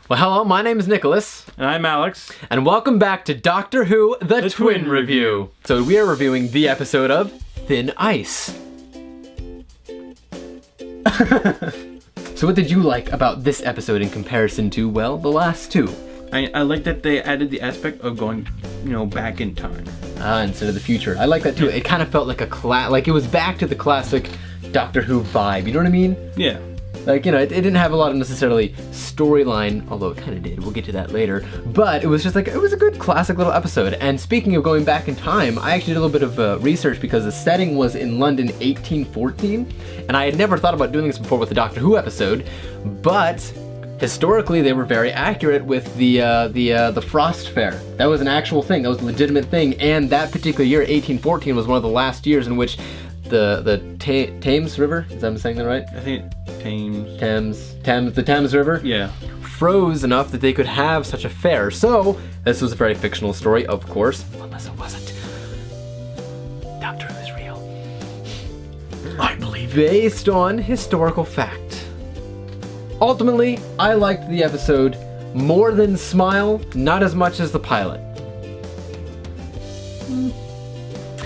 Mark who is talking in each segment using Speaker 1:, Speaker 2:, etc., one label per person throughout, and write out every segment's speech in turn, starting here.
Speaker 1: Well, hello, my name is Nicholas.
Speaker 2: And I'm Alex.
Speaker 1: And welcome back to Doctor Who, the Twin Review. So we are reviewing the episode of Thin Ice. So what did you like about this episode in comparison to, well, the last two?
Speaker 2: I like that they added the aspect of going, back in time.
Speaker 1: Instead of the future. I like that too. It kind of felt like like it was back to the classic Doctor Who vibe, you know what I mean?
Speaker 2: Yeah.
Speaker 1: Like, it didn't have a lot of necessarily storyline, although it kind of did. We'll get to that later. But it was just like, it was a good classic little episode. And speaking of going back in time, I actually did a little bit of research because the setting was in London 1814. And I had never thought about doing this before with the Doctor Who episode. But historically, they were very accurate with the Frost Fair. That was an actual thing. That was a legitimate thing. And that particular year, 1814, was one of the last years in which the Thames River, is that saying that right?
Speaker 2: I think
Speaker 1: the Thames River,
Speaker 2: yeah,
Speaker 1: froze enough that they could have such a fair. So this was a very fictional story, of course, unless it wasn't. Doctor Who is real, I believe, based on historical fact. Ultimately, I liked the episode more than Smile, not as much as the pilot.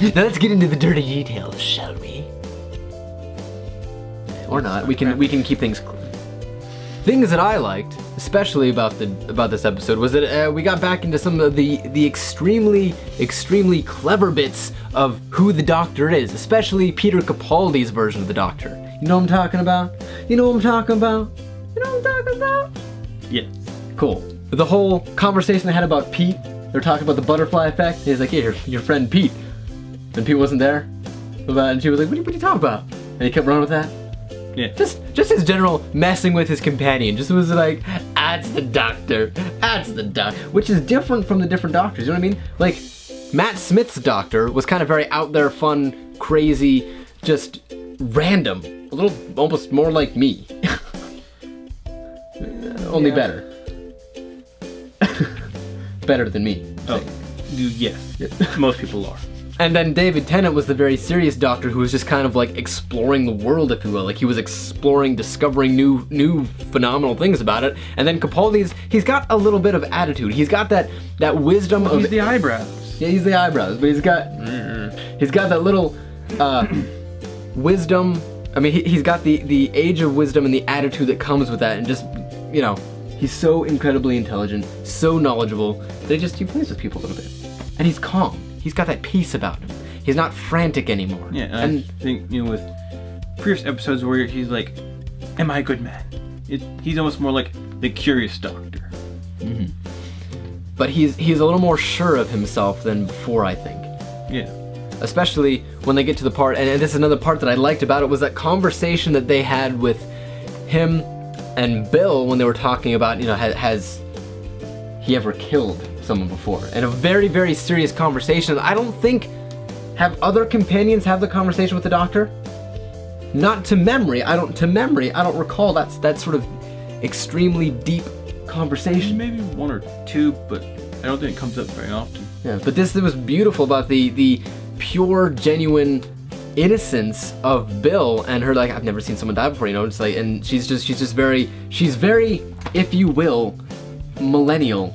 Speaker 1: Now let's get into the dirty details, shall we? Or not. We can keep things clean. Things that I liked, especially about this episode, was that we got back into some of the extremely clever bits of who the Doctor is, especially Peter Capaldi's version of the Doctor. You know what I'm talking about? You know what I'm talking about? You know what I'm talking about?
Speaker 2: Yes.
Speaker 1: Cool. The whole conversation they had about Pete, they're talking about the butterfly effect. He's like, "Hey, your friend Pete." And Pete wasn't there. And she was like, what are you talking about? And he kept running with that.
Speaker 2: Yeah.
Speaker 1: Just his general messing with his companion. Just was like, that's the Doctor. That's the Doctor. Which is different from the different Doctors, you know what I mean? Like, Matt Smith's Doctor was kind of very out there, fun, crazy, just random. A little, almost more like me. Only better. Better than me.
Speaker 2: Oh, yes. Most people are.
Speaker 1: And then David Tennant was the very serious Doctor who was just kind of like exploring the world, if you will. Like he was exploring, discovering new phenomenal things about it. And then Capaldi's, he's got a little bit of attitude. He's got that wisdom of...
Speaker 2: He's the eyebrows.
Speaker 1: Yeah, he's the eyebrows, but he's got that little wisdom. I mean, he's got the age of wisdom and the attitude that comes with that. And just, he's so incredibly intelligent, so knowledgeable, that he plays with people a little bit. And he's calm. He's got that peace about him. He's not frantic anymore.
Speaker 2: Yeah, and I think, with previous episodes where he's like, am I a good man? He's almost more like the curious Doctor.
Speaker 1: Mm-hmm. But he's a little more sure of himself than before, I think.
Speaker 2: Yeah.
Speaker 1: Especially when they get to the part, and this is another part that I liked about it, was that conversation that they had with him and Bill when they were talking about, has he ever killed someone before? And a very, very serious conversation. I don't think, have other companions have the conversation with the Doctor? Not to memory. I don't recall that sort of extremely deep conversation.
Speaker 2: Maybe one or two, but I don't think it comes up very often.
Speaker 1: Yeah, but this was beautiful about the pure, genuine innocence of Bill and her, like, I've never seen someone die before, it's like, and she's very, if you will, millennial.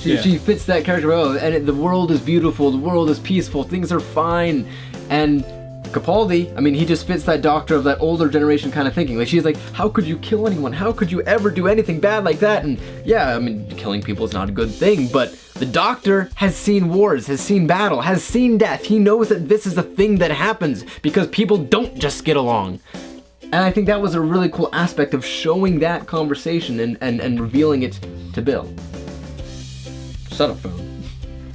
Speaker 1: She fits that character well, and the world is beautiful, the world is peaceful, things are fine, and Capaldi, he just fits that Doctor of that older generation kind of thinking. Like, she's like, how could you kill anyone? How could you ever do anything bad like that? And yeah, killing people is not a good thing, but the Doctor has seen wars, has seen battle, has seen death. He knows that this is a thing that happens because people don't just get along. And I think that was a really cool aspect of showing that conversation and revealing it to Bill. Shut up, phone.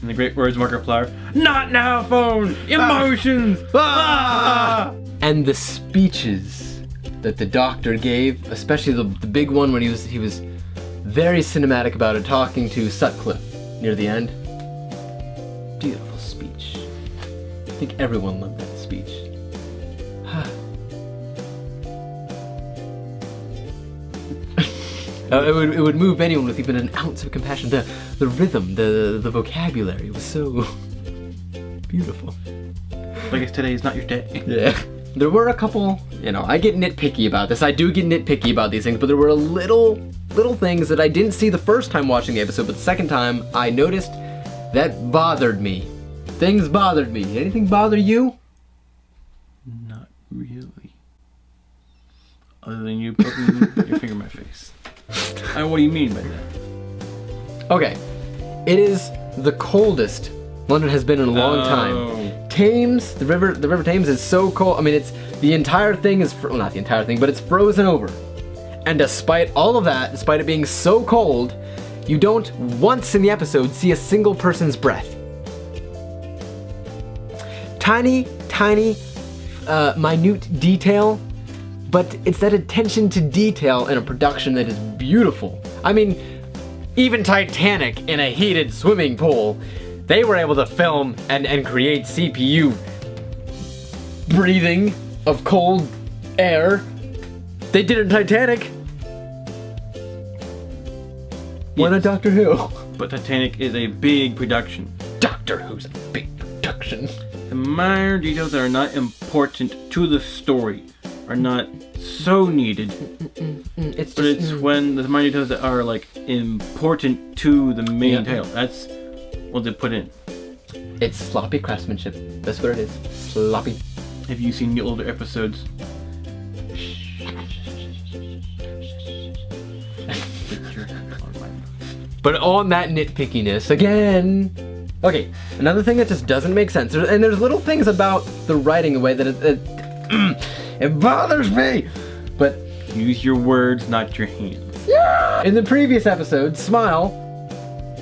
Speaker 2: And the great words, Markiplier, not now, phone! Emotions! Ah!
Speaker 1: And the speeches that the Doctor gave, especially the big one when he was very cinematic about it, talking to Sutcliffe near the end. Beautiful speech. I think everyone loved that speech. It would move anyone with even an ounce of compassion. The rhythm, the vocabulary was so beautiful.
Speaker 2: I guess today is not your day.
Speaker 1: Yeah. there were a couple, I get nitpicky about this. I do get nitpicky about these things, but there were little things that I didn't see the first time watching the episode, but the second time I noticed that bothered me. Things bothered me. Anything bother you?
Speaker 2: Not really. Other than you poking your finger in my face. What do you mean by that?
Speaker 1: Okay. It is the coldest London has been in a long time. Thames, the river Thames is so cold. I mean, it's the entire thing is, well, not the entire thing, but it's frozen over. And despite all of that, despite it being so cold, you don't once in the episode see a single person's breath. Tiny, minute detail, but it's that attention to detail in a production that is beautiful. I mean, even Titanic in a heated swimming pool, they were able to film and create CPU breathing of cold air. They did it in Titanic. Why not Doctor Who?
Speaker 2: But Titanic is a big production.
Speaker 1: Doctor Who's a big production.
Speaker 2: The minor details that are not important to the story are not so needed. It's when the minor details that are like important to the main tale. That's what they put in.
Speaker 1: It's sloppy craftsmanship. That's what it is. Sloppy.
Speaker 2: Have you seen the older episodes?
Speaker 1: But on that nitpickiness again. Okay, another thing that just doesn't make sense, and there's little things about the writing away that it bothers me. But
Speaker 2: use your words, not your hands.
Speaker 1: Yeah. In the previous episode, Smile,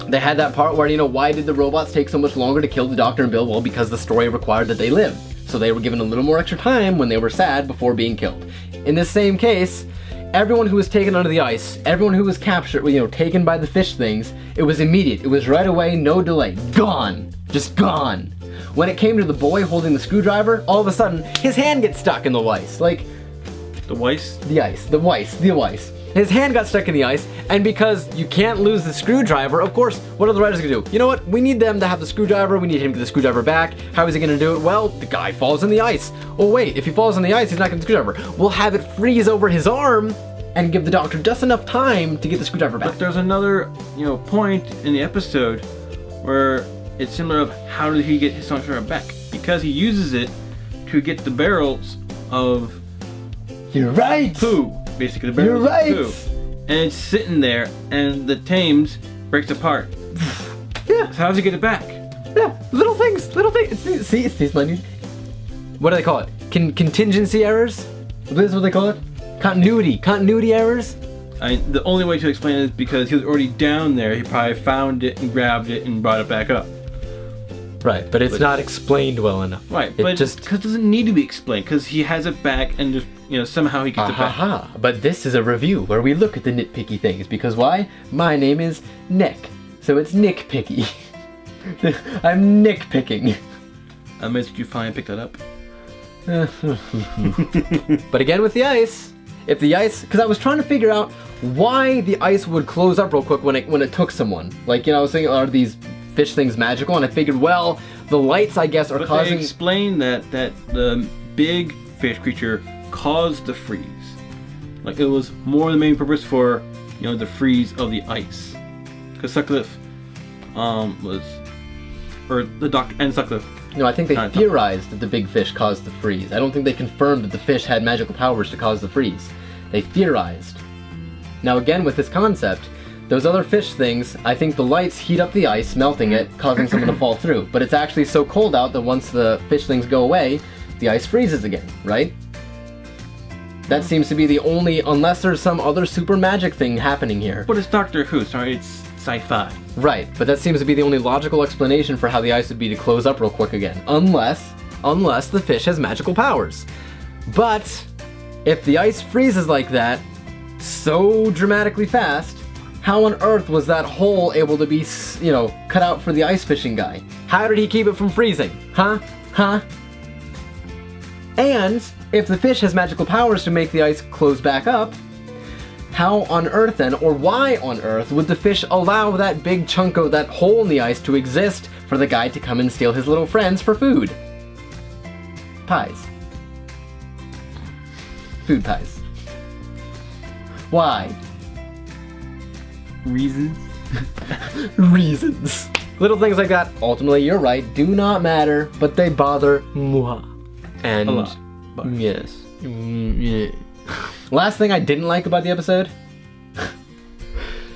Speaker 1: they had that part where, why did the robots take so much longer to kill the Doctor and Bill? Well, because the story required that they live. So they were given a little more extra time when they were sad before being killed. In this same case, everyone who was taken under the ice, everyone who was captured, taken by the fish things, it was immediate. It was right away, no delay. Gone. Just gone. When it came to the boy holding the screwdriver, all of a sudden, his hand gets stuck in the ice. Like...
Speaker 2: The ice?
Speaker 1: The ice. The ice. His hand got stuck in the ice, and because you can't lose the screwdriver, of course, what are the writers gonna do? You know what? We need them to have the screwdriver. We need him to get the screwdriver back. How is he gonna do it? Well, the guy falls in the ice. Oh wait, if he falls in the ice, he's not getting the screwdriver. We'll have it freeze over his arm and give the Doctor just enough time to get the screwdriver back.
Speaker 2: But there's another, point in the episode where it's similar of how did he get his screwdriver back? Because he uses it to get the barrels of...
Speaker 1: You're right!
Speaker 2: Poo. Basically, the barrels
Speaker 1: You're right!
Speaker 2: of poo. And it's sitting there, and the Thames breaks apart.
Speaker 1: Yeah.
Speaker 2: So how does he get it back?
Speaker 1: Yeah, little things. See, it's these minute... What do they call it? Contingency errors? This is what they call it? Continuity errors?
Speaker 2: The only way to explain it is because he was already down there. He probably found it and grabbed it and brought it back up.
Speaker 1: Right, but it's not explained well enough.
Speaker 2: Right, but because it doesn't need to be explained, because he has it back and just, somehow he gets it back.
Speaker 1: But this is a review where we look at the nitpicky things, because why? My name is Nick, so it's nitpicky. I'm nitpicking.
Speaker 2: I amazed you finally picked that up.
Speaker 1: But again with the ice, if the ice, because I was trying to figure out why the ice would close up real quick when it took someone. Like, I was thinking, are these fish things magical? And I figured, well, the lights, I guess, are causing...
Speaker 2: They explain that the big fish creature caused the freeze. Like, it was more the main purpose for, the freeze of the ice. Because Sutcliffe was... Or the Doctor and Sutcliffe...
Speaker 1: No, I think they theorized that the big fish caused the freeze. I don't think they confirmed that the fish had magical powers to cause the freeze. They theorized. Now again, with this concept, those other fish things, I think the lights heat up the ice, melting it, causing someone to fall through. But it's actually so cold out that once the fish things go away, the ice freezes again, right? That seems to be the only, unless there's some other super magic thing happening here.
Speaker 2: But it's Doctor Who, sorry, it's sci-fi.
Speaker 1: Right, but that seems to be the only logical explanation for how the ice would be to close up real quick again. Unless the fish has magical powers. But if the ice freezes like that, so dramatically fast, how on earth was that hole able to be, cut out for the ice fishing guy? How did he keep it from freezing? Huh? And if the fish has magical powers to make the ice close back up, how on earth then, or why on earth, would the fish allow that big chunk of that hole in the ice to exist for the guy to come and steal his little friends for food? Pies. food pies. Why?
Speaker 2: Reasons?
Speaker 1: Reasons. Little things like that, ultimately, you're right, do not matter, but they bother moi. And
Speaker 2: A lot. But
Speaker 1: yes. Yeah. Last thing I didn't like about the episode,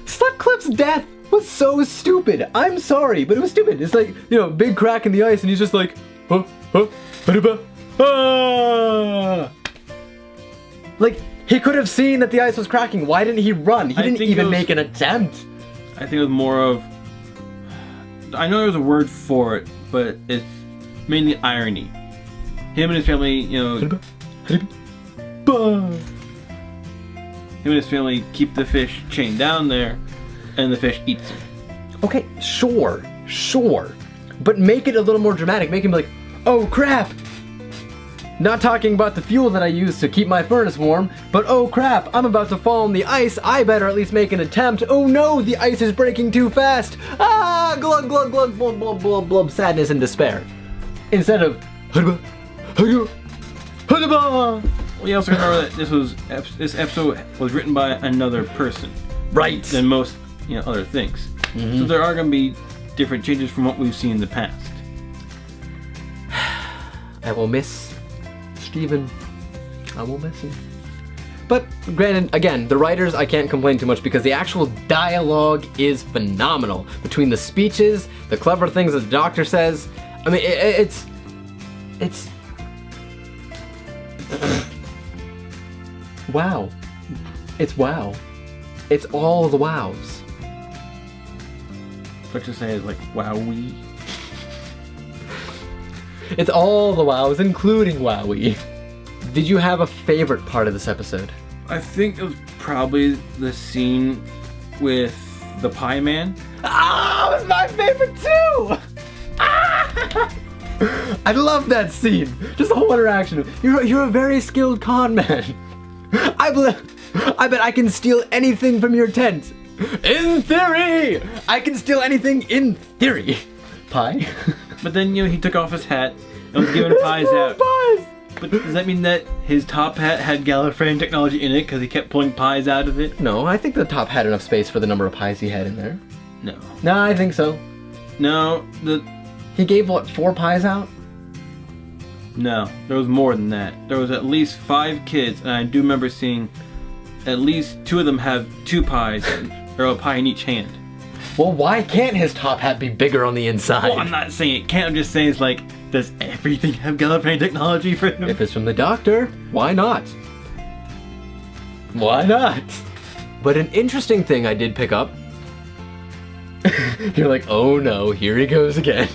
Speaker 1: Sutcliffe's death was so stupid. I'm sorry, but it was stupid. It's like, big crack in the ice, and he's just like, ah! Like, he could have seen that the ice was cracking. Why didn't he run? He didn't even make an attempt.
Speaker 2: I think it was more of, I know there's a word for it, but it's mainly irony. Him and his family, him and his family keep the fish chained down there, and the fish eats them.
Speaker 1: Okay, sure. But make it a little more dramatic. Make him like, oh crap! Not talking about the fuel that I use to keep my furnace warm, but oh crap, I'm about to fall on the ice. I better at least make an attempt. Oh no, the ice is breaking too fast. Ah, glug, glug, glug, blub, blub, blub, blub, sadness and despair. Instead of,
Speaker 2: Well, you also remember that this episode was written by another person.
Speaker 1: Right.
Speaker 2: Than most, other things.
Speaker 1: Mm-hmm.
Speaker 2: So there are going to be different changes from what we've seen in the past.
Speaker 1: I will miss Steven. I will miss him. But granted, again, the writers, I can't complain too much because the actual dialogue is phenomenal. Between the speeches, the clever things that the doctor says. I mean, it's wow. It's wow. It's all the wows.
Speaker 2: What you say is like, wowee.
Speaker 1: It's all the wows, including wowie. Did you have a favorite part of this episode?
Speaker 2: I think it was probably the scene with the Pie Man.
Speaker 1: Ah, it was my favorite too! Ah! I love that scene. Just the whole interaction. You're a very skilled con man. I bet I can steal anything from your tent. In theory! I can steal anything in theory. Pie?
Speaker 2: But then, he took off his hat and was giving pies out.
Speaker 1: Pies!
Speaker 2: But does that mean that his top hat had Gallifreyan technology in it because he kept pulling pies out of it?
Speaker 1: No, I think the top had enough space for the number of pies he had in there.
Speaker 2: No.
Speaker 1: No, I think so.
Speaker 2: No,
Speaker 1: He gave, 4 pies out?
Speaker 2: No, there was more than that. There was at least 5 kids, and I do remember seeing at least 2 of them have 2 pies, or a pie in each hand.
Speaker 1: Well, why can't his top hat be bigger on the inside?
Speaker 2: Well, I'm not saying it can't, I'm just saying it's like, does everything have Gallifreyan technology for him?
Speaker 1: If it's from the doctor, why not? Why not? But an interesting thing I did pick up. You're like, oh no, here he goes again.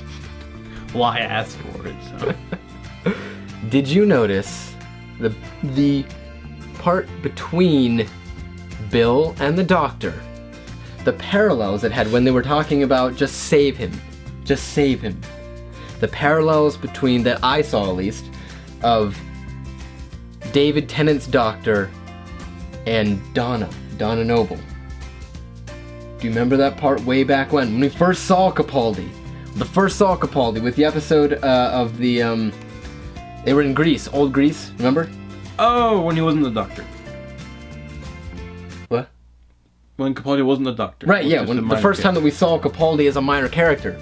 Speaker 2: Well, I asked for it, so.
Speaker 1: Did you notice the part between Bill and the doctor? The parallels it had when they were talking about just save him. Just save him. The parallels between, that I saw at least, of David Tennant's doctor and Donna Noble. Do you remember that part way back when we first saw Capaldi? The first saw Capaldi with the episode of the, they were in Greece, old Greece, remember?
Speaker 2: Oh, when he wasn't the doctor.
Speaker 1: What?
Speaker 2: When Capaldi wasn't the doctor.
Speaker 1: Right, yeah, when the first time that we saw Capaldi as a minor character.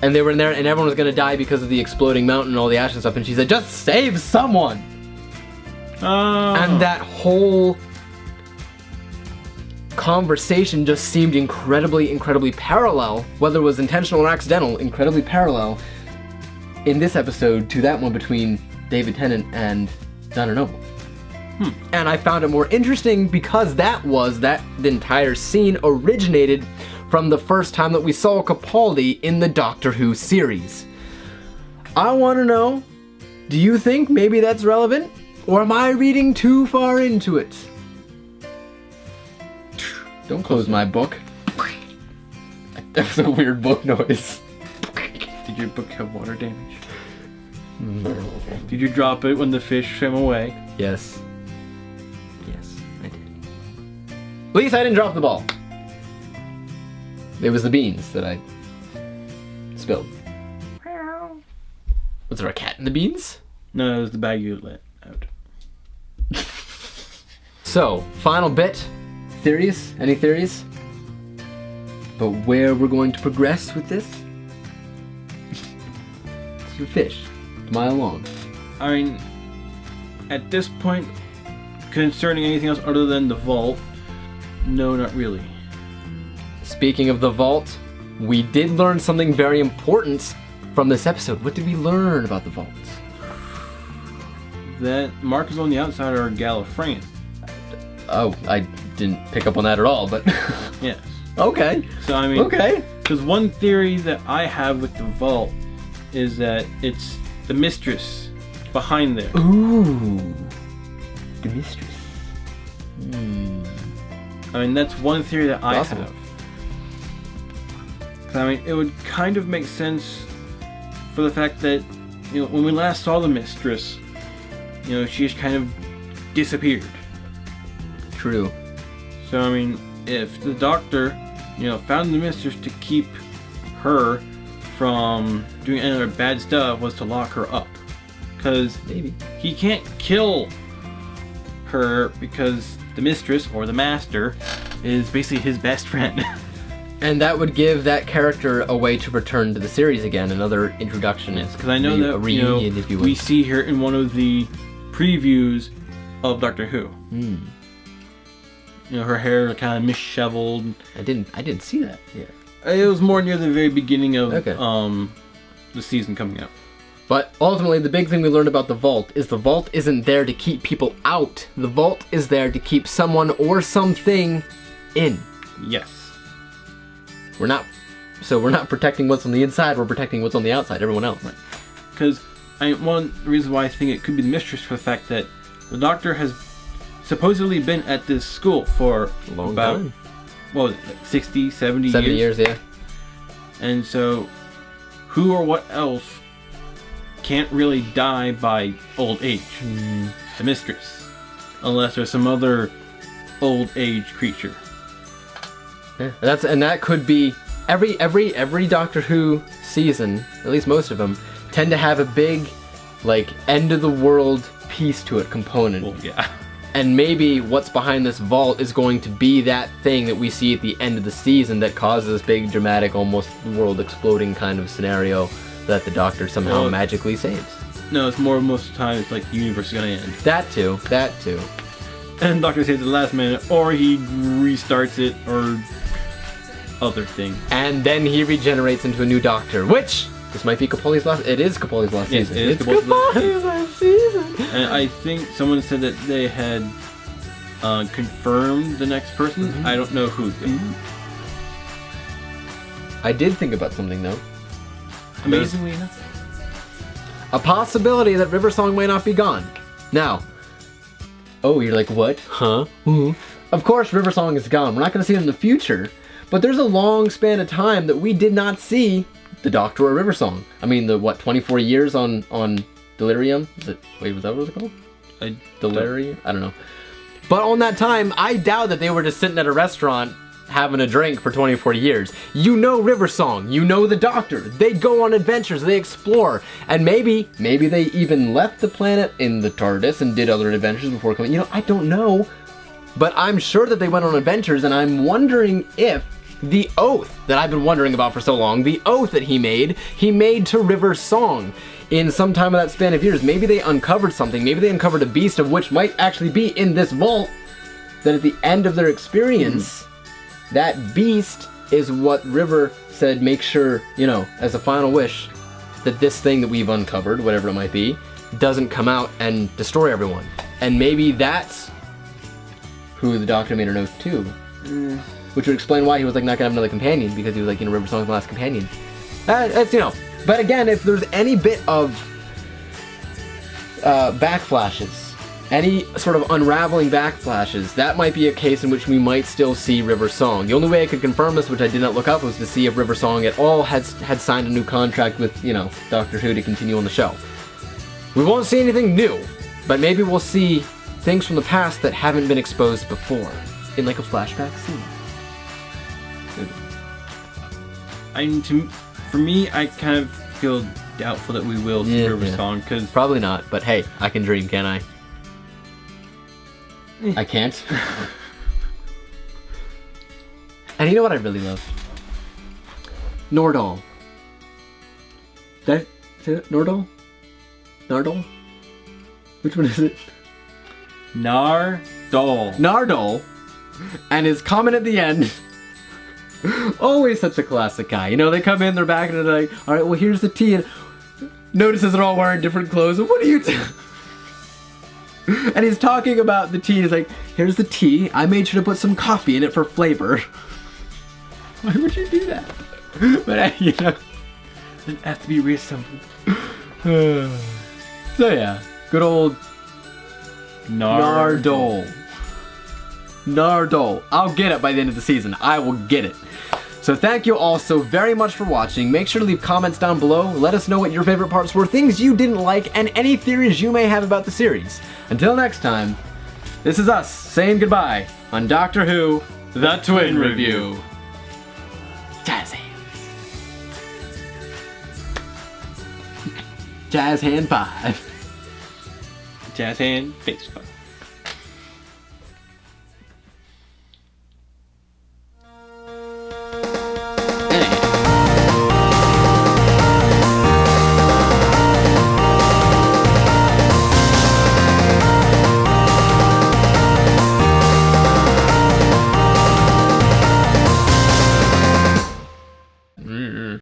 Speaker 1: And they were in there and everyone was gonna die because of the exploding mountain and all the ash and stuff, and she said, just save someone!
Speaker 2: Oh.
Speaker 1: And that whole conversation just seemed incredibly parallel, whether it was intentional or accidental, incredibly parallel in this episode to that one between David Tennant and Donna Noble. And I found it more interesting because the entire scene originated from the first time that we saw Capaldi in the Doctor Who series. I want to know, do you think maybe that's relevant? Or am I reading too far into it? Don't close my book. That was a weird book noise.
Speaker 2: Did your book have water damage? Did you drop it when the fish swam away?
Speaker 1: Yes. Yes, I did. At least I didn't drop the ball. It was the beans that I spilled. Was there a cat in the beans?
Speaker 2: No, it was the bag you let out.
Speaker 1: So, final bit. Theories? Any theories? But where we're going to progress with this? It's your fish. It's a mile long.
Speaker 2: I mean, at this point, concerning anything else other than the vault, no, not really.
Speaker 1: Speaking of the vault, we did learn something very important from this episode. What did we learn about the vault?
Speaker 2: That markers on the outside are Gallifreyan.
Speaker 1: Oh, I didn't pick up on that at all, but...
Speaker 2: Yes.
Speaker 1: Okay.
Speaker 2: So, I mean...
Speaker 1: Okay.
Speaker 2: Because one theory that I have with the vault is that it's the mistress behind there.
Speaker 1: Ooh. The mistress.
Speaker 2: I mean, that's one theory that I
Speaker 1: Possible.
Speaker 2: have. 'Cause, I mean, it would kind of make sense for the fact that, you know, when we last saw the mistress, you know, she just kind of disappeared.
Speaker 1: True.
Speaker 2: So, I mean, if the doctor, you know, found the mistress to keep her from doing any other bad stuff was to lock her up. Because
Speaker 1: Maybe.
Speaker 2: he can't kill her because the mistress, or the master, is basically his best friend.
Speaker 1: And that would give that character a way to return to the series again, another introduction.
Speaker 2: Yes, because I know
Speaker 1: a
Speaker 2: that
Speaker 1: reunion, if you will.
Speaker 2: we see her in one of the previews of Doctor Who. You know, her hair kind of misheveled.
Speaker 1: I didn't see that. Yeah.
Speaker 2: It was more near the very beginning of
Speaker 1: Okay.
Speaker 2: the season coming out.
Speaker 1: But ultimately, the big thing we learned about the vault is the vault isn't there to keep people out. The vault is there to keep someone or something in.
Speaker 2: Yes.
Speaker 1: We're not protecting what's on the inside. We're protecting what's on the outside. Everyone else.
Speaker 2: Right. Because one reason why I think it could be the mistress for the fact that the Doctor has supposedly been at this school for
Speaker 1: A long
Speaker 2: about
Speaker 1: time.
Speaker 2: what was it, like 60, 70
Speaker 1: 70 years, yeah.
Speaker 2: And so, who or what else can't really die by old age? The mistress. Unless there's some other old age creature.
Speaker 1: Yeah, that could be every Doctor Who season, at least most of them, tend to have a big, like, end of the world piece to it component.
Speaker 2: Well, yeah.
Speaker 1: And maybe what's behind this vault is going to be that thing that we see at the end of the season that causes this big, dramatic, almost world exploding kind of scenario that the Doctor somehow magically saves.
Speaker 2: No, it's more most of the time it's like the universe is gonna end.
Speaker 1: That too.
Speaker 2: And the Doctor saves it the last minute, or he restarts it, or other thing.
Speaker 1: And then he regenerates into a new Doctor, which this might be Capaldi's last. It is Capaldi's last season.
Speaker 2: It is
Speaker 1: It's
Speaker 2: Capaldi's
Speaker 1: last season.
Speaker 2: And I think someone said that they had confirmed the next person. I don't know who.
Speaker 1: I did think about something though.
Speaker 2: Amazingly enough.
Speaker 1: A possibility that River Song may not be gone. Now, oh, you're like, what? Huh? Of course, River Song is gone. We're not going to see it in the future, but there's a long span of time that we did not see the Doctor or River Song. I mean, the 24 years on Delirium? Was that what it was called? Delirium? I don't know. But on that time, I doubt that they were just sitting at a restaurant having a drink for 24 years. You know River Song, you know the Doctor. They go on adventures, they explore, and maybe they even left the planet in the TARDIS and did other adventures before coming. You know, I don't know, but I'm sure that they went on adventures, and I'm wondering if the oath that I've been wondering about for so long, the oath that he made to River Song in some time of that span of years. Maybe they uncovered something. Maybe they uncovered a beast of which might actually be in this vault, that at the end of their experience, that beast is what River said, make sure, you know, as a final wish, that this thing that we've uncovered, whatever it might be, doesn't come out and destroy everyone. And maybe that's who the Doctor made an oath to. Which would explain why he was like not gonna have another companion, because he was like, you know, River Song's the last companion. That's, you know. But again, if there's any bit of backflashes, any sort of unraveling backflashes, that might be a case in which we might still see River Song. The only way I could confirm this, which I did not look up, was to see if River Song at all had signed a new contract with, you know, Doctor Who to continue on the show. We won't see anything new, but maybe we'll see things from the past that haven't been exposed before, in like a flashback scene.
Speaker 2: For me, I kind of feel doubtful that we will see River Song, because
Speaker 1: probably not, but hey, I can dream, can't I? I can't. And you know what I really love? Nardole. Is it Nardole? Nardole? Which one is it?
Speaker 2: Nardole.
Speaker 1: Nardole. And his comment at the end. Always such a classic guy. You know, they come in, they're back, and they're like, all right, well, here's the tea. And notices they're all wearing different clothes. What are you doing? And he's talking about the tea. He's like, here's the tea. I made sure to put some coffee in it for flavor. Why would you do that? But, you know, it has to be reassembled. So, yeah. Good old Nardole. Nardole. I'll get it by the end of the season. I will get it. So thank you all so very much for watching. Make sure to leave comments down below. Let us know what your favorite parts were, things you didn't like, and any theories you may have about the series. Until next time, this is us saying goodbye on Doctor Who, The Twin Review. Jazz hands. Jazz hand 5.
Speaker 2: Jazz hand face 5.